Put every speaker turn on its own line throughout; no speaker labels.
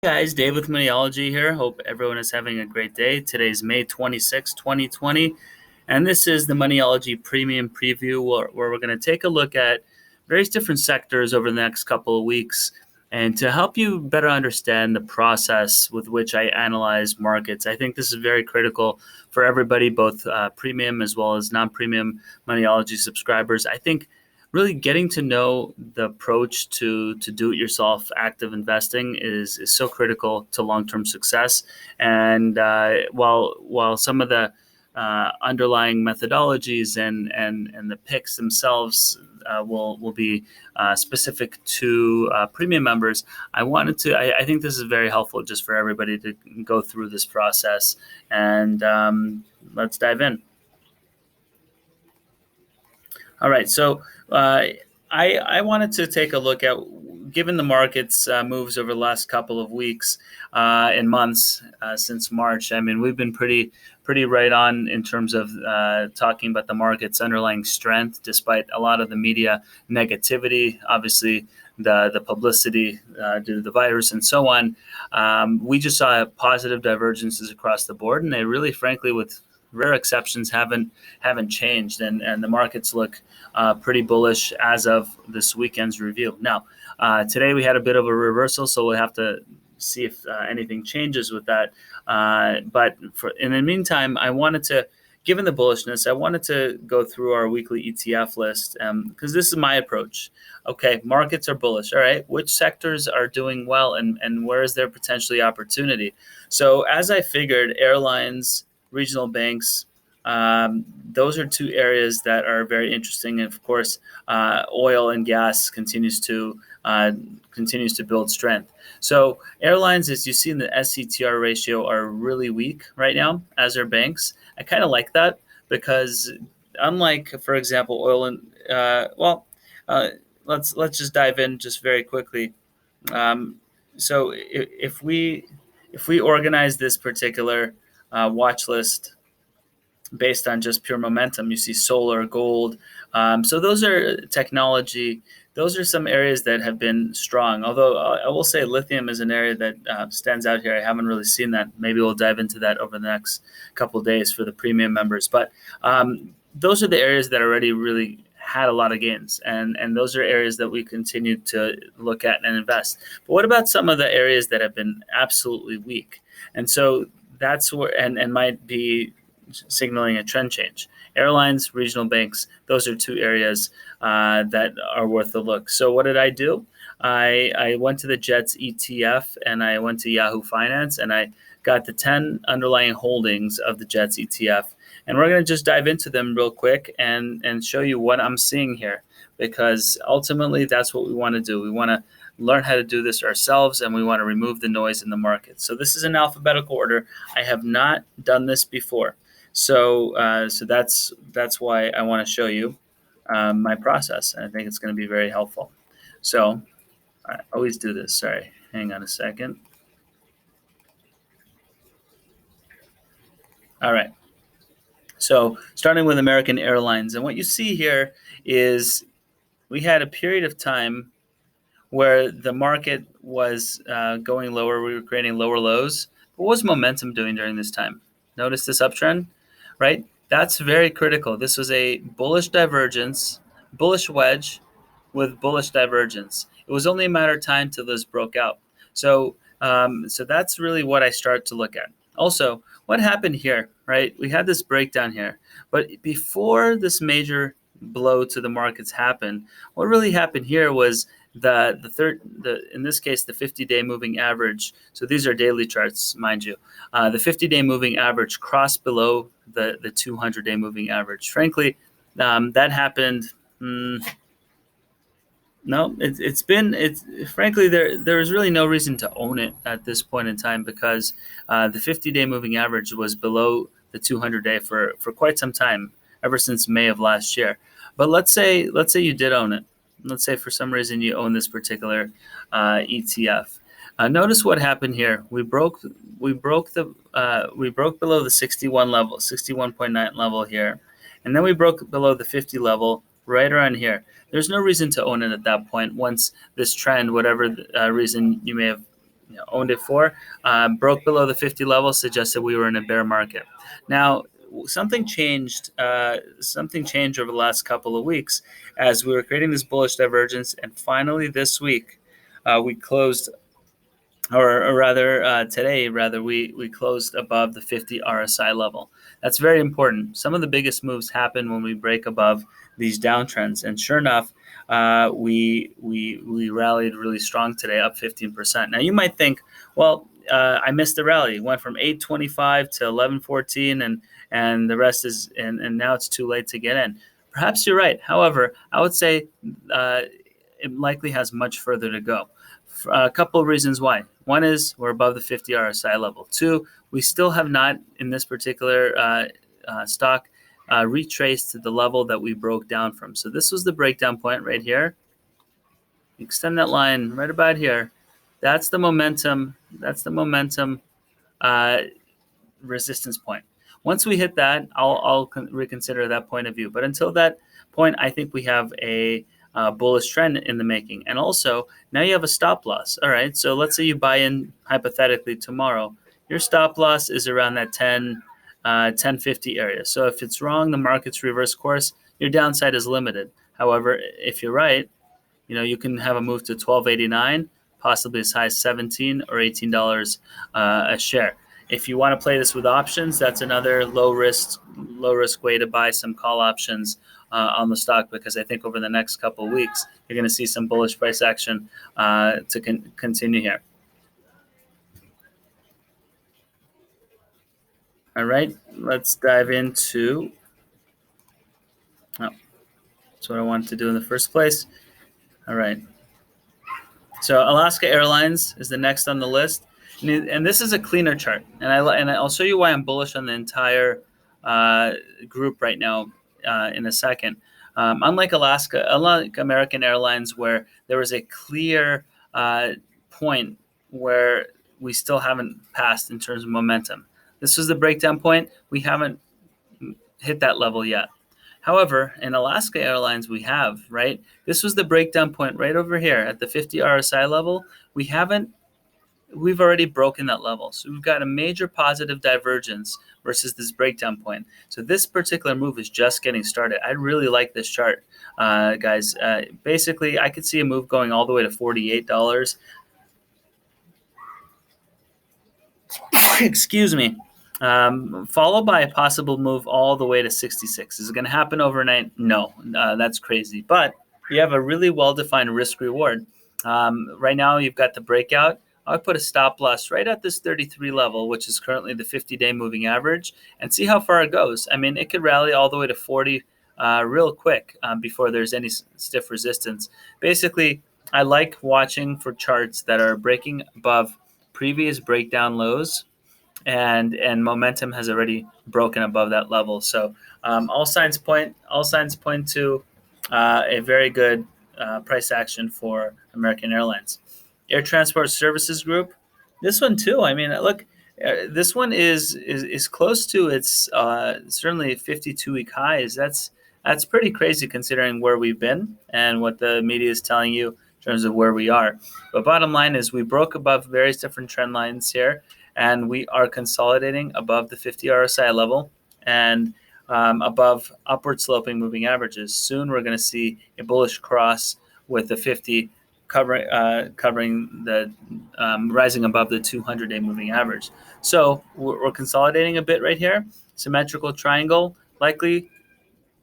Guys, Dave with Moniology here. Hope everyone is having a great day. Today's May 26, 2020, and this is the Moniology Premium Preview where we're going to take a look at various different sectors over the next couple of weeks. And to help you better understand the process with which I analyze markets, I think this is very critical for everybody, both premium as well as non-premium Moniology subscribers. I think really getting to know the approach to do-it-yourself active investing is so critical to long-term success. And while some of the underlying methodologies and the picks themselves will be specific to premium members, I think this is very helpful just for everybody to go through this process. And let's dive in. All right, so I wanted to take a look at, given the market's moves over the last couple of weeks and months since March. I mean, we've been pretty right on in terms of talking about the market's underlying strength, despite a lot of the media negativity, obviously the publicity due to the virus and so on. We just saw positive divergences across the board, and they really, frankly, with rare exceptions, haven't changed, and the markets look pretty bullish as of this weekend's review. Now, today we had a bit of a reversal, so we'll have to see if anything changes with that. But in the meantime, given the bullishness, I wanted to go through our weekly ETF list because this is my approach. Okay, markets are bullish. All right, which sectors are doing well, and where is there potentially opportunity? So as I figured, airlines, regional banks, those are two areas that are very interesting. And of course, oil and gas continues to build strength. So airlines, as you see in the SCTR ratio, are really weak right now, as are banks. I kind of like that because unlike, for example, oil and let's just dive in just very quickly. So if we organize this particular watch list based on just pure momentum, you see solar, gold. So those are technology. Those are some areas that have been strong. Although I will say lithium is an area that stands out here. I haven't really seen that. Maybe we'll dive into that over the next couple of days for the premium members. But those are the areas that already really had a lot of gains, and those are areas that we continue to look at and invest. But what about some of the areas that have been absolutely weak? And so that's where, and might be signaling a trend change. Airlines, regional banks, those are two areas that are worth a look. So what did I do? I went to the Jets ETF and I went to Yahoo Finance and I got the 10 underlying holdings of the Jets ETF. And we're going to just dive into them real quick and show you what I'm seeing here, because ultimately that's what we want to do. We want to learn how to do this ourselves, and we want to remove the noise in the market. So this is in alphabetical order. I have not done this before. So that's why I want to show you my process. And I think it's going to be very helpful. So I always do this. Sorry, hang on a second. All right. So starting with American Airlines. And what you see here is we had a period of time where the market was going lower. We were creating lower lows. What was momentum doing during this time? Notice this uptrend, right? That's very critical. This was a bullish divergence, bullish wedge with bullish divergence. It was only a matter of time till this broke out. So that's really what I start to look at. Also, what happened here, right? We had this breakdown here, but before this major blow to the markets happened, what really happened here was in this case, the 50-day moving average. So these are daily charts, mind you. The 50-day moving average crossed below the 200-day moving average. Frankly, that happened. No, frankly, there is really no reason to own it at this point in time, because the 50-day moving average was below the 200-day for quite some time, ever since May of last year. But let's say you did own it. Let's say for some reason you own this particular ETF. Notice what happened here. We broke below the 61 level, 61.9 level here, and then we broke below the 50 level right around here. There's no reason to own it at that point. Once this trend, whatever reason you may have owned it for, broke below the 50 level, suggested we were in a bear market. Now, something changed. Something changed over the last couple of weeks as we were creating this bullish divergence, and finally this week we closed, or rather today, we closed above the 50 RSI level. That's very important. Some of the biggest moves happen when we break above these downtrends, and sure enough, we rallied really strong today, up 15%. Now you might think, well, I missed the rally. It went from 825 to 1114, and the rest is and now it's too late to get in. Perhaps you're right. However, I would say it likely has much further to go. A couple of reasons why. One is we're above the 50 RSI level. Two, we still have not, in this particular stock, retraced to the level that we broke down from. So this was the breakdown point right here. Extend that line right about here. That's the momentum. That's the momentum resistance point. Once we hit that, I'll reconsider that point of view. But until that point, I think we have a bullish trend in the making. And also, now you have a stop loss. All right, so let's say you buy in hypothetically tomorrow. Your stop loss is around that 1050 area. So if it's wrong, the market's reverse course, your downside is limited. However, if you're right, you can have a move to 1289, possibly as high as $17 or $18 a share. If you want to play this with options, that's another low risk way to buy some call options on the stock, because I think over the next couple of weeks you're going to see some bullish price action to continue here. All right, let's dive into. Oh, that's what I wanted to do in the first place. All right. So Alaska Airlines is the next on the list, and this is a cleaner chart, and I'll show you why I'm bullish on the entire group right now in a second. Unlike American Airlines, where there was a clear point where we still haven't passed in terms of momentum. This was the breakdown point. We haven't hit that level yet. However, in Alaska Airlines, we have, right? This was the breakdown point right over here at the 50 RSI level. We've already broken that level. So we've got a major positive divergence versus this breakdown point. So this particular move is just getting started. I really like this chart, guys. Basically, I could see a move going all the way to $48. Excuse me. Followed by a possible move all the way to 66. Is it going to happen overnight? No, that's crazy. But you have a really well-defined risk reward. Right now, you've got the breakout. I would put a stop loss right at this 33 level, which is currently the 50-day moving average, and see how far it goes. I mean, it could rally all the way to 40 real quick before there's any stiff resistance. Basically, I like watching for charts that are breaking above previous breakdown lows, and momentum has already broken above that level. So all signs point to a very good price action for American Airlines. Air Transport Services Group, this one too. I mean, look, this one is close to its certainly 52-week highs. That's pretty crazy considering where we've been and what the media is telling you in terms of where we are. But bottom line is we broke above various different trend lines here, and we are consolidating above the 50 RSI level and above upward sloping moving averages. Soon we're going to see a bullish cross with the 50 covering the rising above the 200-day moving average. So we're consolidating a bit right here. Symmetrical triangle. Likely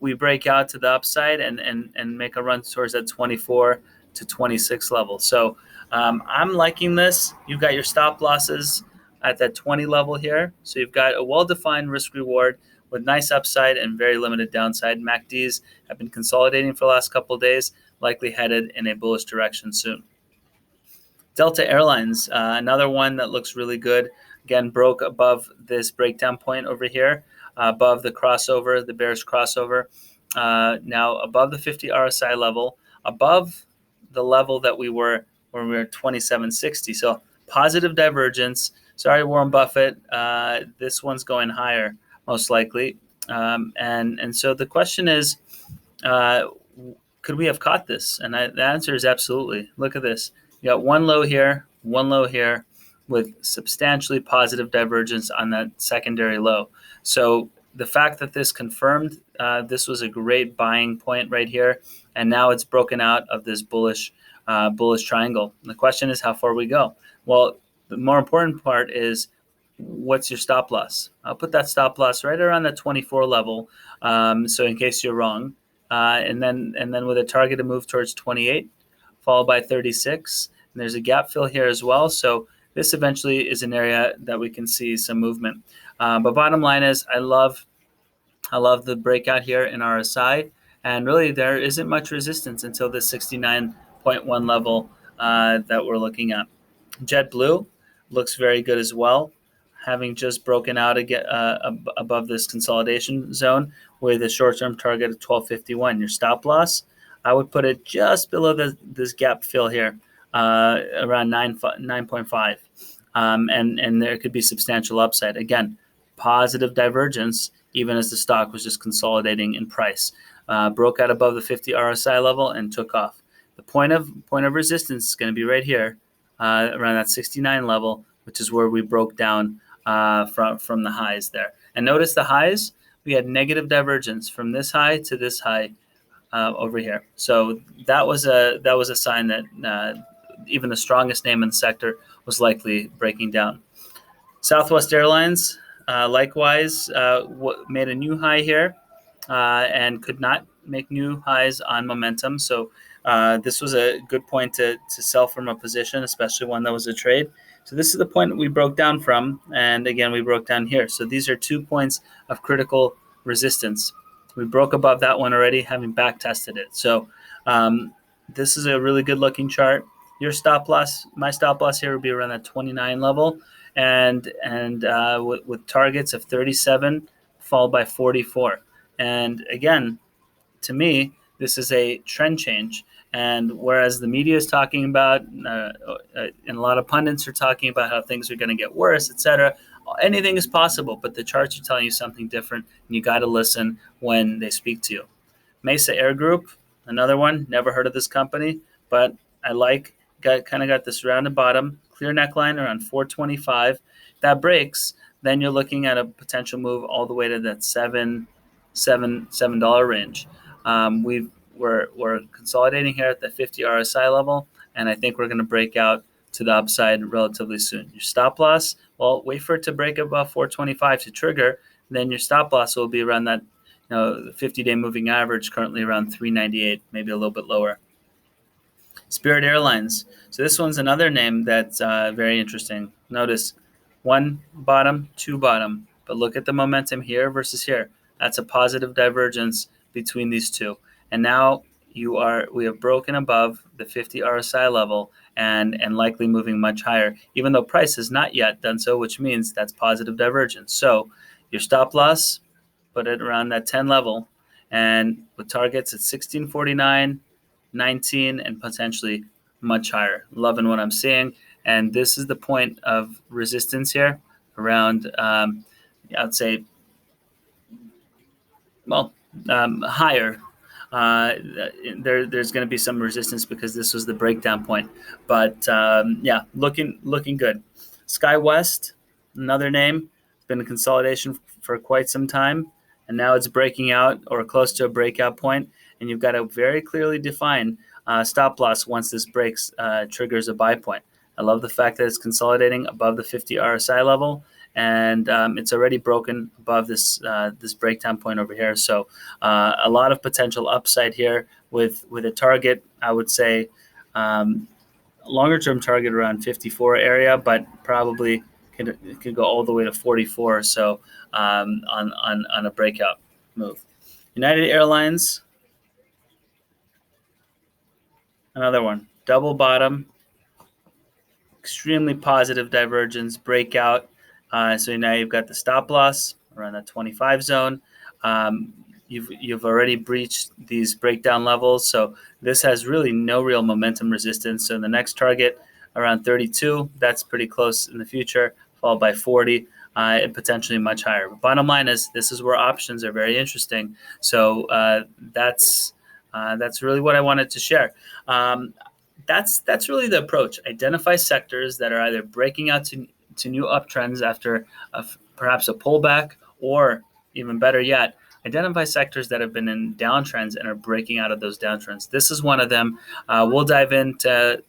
we break out to the upside and make a run towards that 24 to 26 level. So I'm liking this. You've got your stop losses at that 20 level here. So you've got a well-defined risk reward with nice upside and very limited downside. MACDs have been consolidating for the last couple of days, likely headed in a bullish direction soon. Delta Airlines, another one that looks really good. Again, broke above this breakdown point over here, above the crossover, the bearish crossover. Now above the 50 RSI level, above the level that we were when we were at 2760. So positive divergence. Sorry, Warren Buffett. This one's going higher, most likely. And so the question is, could we have caught this? And the answer is absolutely. Look at this. You got one low here, with substantially positive divergence on that secondary low. So the fact that this confirmed, this was a great buying point right here, and now it's broken out of this bullish triangle. And the question is how far we go. Well, the more important part is what's your stop loss. I'll put that stop loss right around the 24 level, so in case you're wrong, and then with a targeted move towards 28, followed by 36. And there's a gap fill here as well. So this eventually is an area that we can see some movement. But bottom line is, I love the breakout here in RSI, and really there isn't much resistance until the 69.1 level that we're looking at. JetBlue looks very good as well, having just broken out again above this consolidation zone with a short-term target of 1251. Your stop loss, I would put it just below this gap fill here, around 9.5, and there could be substantial upside. Again, positive divergence, even as the stock was just consolidating in price. Broke out above the 50 RSI level and took off. The point of resistance is going to be right here, around that 69 level, which is where we broke down from the highs there. And notice the highs, we had negative divergence from this high to this high over here. So that was a sign that even the strongest name in the sector was likely breaking down. Southwest Airlines, likewise, made a new high here and could not make new highs on momentum. So this was a good point to sell from a position, especially one that was a trade. So this is the point that we broke down from, and again, we broke down here. So these are 2 points of critical resistance. We broke above that one already, having back tested it. So this is a really good looking chart. Your stop loss, my stop loss here would be around that 29 level, and with targets of 37 followed by 44. And again, to me, this is a trend change. And whereas the media is talking about, and a lot of pundits are talking about how things are going to get worse, etc., anything is possible, but the charts are telling you something different, and you got to listen when they speak to you. MESA Air Group, another one, never heard of this company, but I got this rounded bottom, clear neckline around 425. That breaks, then you're looking at a potential move all the way to that $7 range. We're consolidating here at the 50 RSI level, and I think we're going to break out to the upside relatively soon. Your stop loss, well, wait for it to break above 425 to trigger. Then your stop loss will be around that, the 50-day moving average, currently around 398, maybe a little bit lower. Spirit Airlines. So this one's another name that's very interesting. Notice 1 bottom, 2 bottom, but look at the momentum here versus here. That's a positive divergence between these two. And now we have broken above the 50 RSI level and likely moving much higher, even though price has not yet done so, which means that's positive divergence. So your stop loss, put it around that 10 level, and with targets at 1649, 19, and potentially much higher. Loving what I'm seeing. And this is the point of resistance here around, I'd say, higher. There's going to be some resistance because this was the breakdown point. But looking good. SkyWest, another name, been in consolidation for quite some time, and now it's breaking out or close to a breakout point, and you've got a very clearly defined stop loss once this breaks, triggers a buy point. I love the fact that it's consolidating above the 50 RSI level, and it's already broken above this breakdown point over here. So a lot of potential upside here with a target, I would say, longer term target around 54 area, but probably could go all the way to 44 or so on a breakout move. United Airlines, another one, double bottom, extremely positive divergence, breakout. So now you've got the stop loss around that 25 zone. You've already breached these breakdown levels, so this has really no real momentum resistance. So the next target around 32, that's pretty close in the future, followed by 40, and potentially much higher. But bottom line is, this is where options are very interesting. So that's really what I wanted to share. that's really the approach. Identify sectors that are either breaking out to new uptrends after perhaps a pullback, or even better yet, identify sectors that have been in downtrends and are breaking out of those downtrends. This is one of them. We'll dive into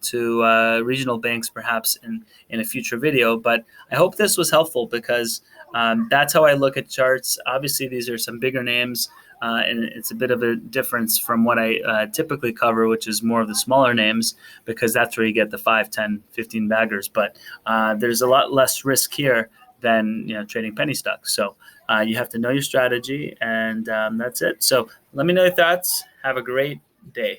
regional banks perhaps in a future video, but I hope this was helpful because that's how I look at charts. Obviously, these are some bigger names. And it's a bit of a difference from what I typically cover, which is more of the smaller names, because that's where you get the 5, 10, 15 baggers. But there's a lot less risk here than trading penny stocks. So you have to know your strategy, and that's it. So let me know your thoughts. Have a great day.